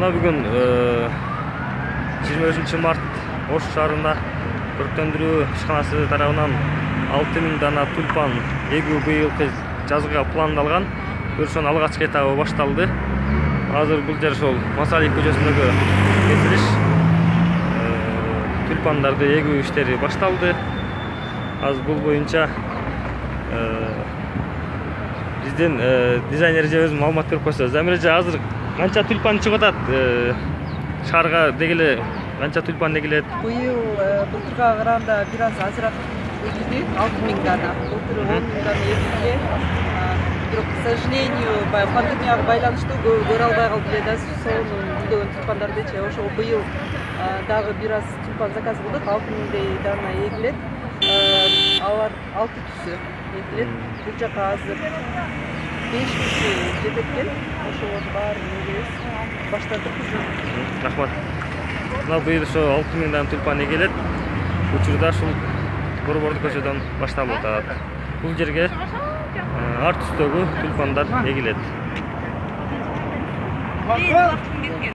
Мына бүгін 23 март Ош шаарында көрктөндүрүү ишканасы тарабынан 6000 дана тюльпан эгүү быйылкы жазга пландалган. Көршөнүн алгачкы этабы башталды. Азыр бул жер ошол Масалиев көчөсүндөгү кетилиш тюльпандарды эгүү иштери башталды. Азыр бул боюнча биздин дизайнер эжебиз маалымат берип койсо. Замир эже, азыр канча тюльпан чыгып атат? Шаарга дегеле канча тюльпан эгилет? Быйыл былтырга караганда бир аз азыраак эгилди, 6000 дана. Былтыр 10.000 дана эгилди. Бирок, к сожалению, пандемияга байланыштуу көрө албай калды эле да, сонун гүлдөгөн тюльпандардычы. Ошого быйыл дагы бир аз тюльпан заказ кылдык, 6000 дана эгилет. Алар 6 түсү эгилет. Бул жака азыр 5 киши жетет экен. Ошого баарын эгебиз баштадык. Рахмат. Мына быйыл ошо 6000 дана тюльпан эгилет. Учурда ушул Борбордук көчөдөн башталып атат. Бул жерге ар түстөгү тюльпандар эгилет.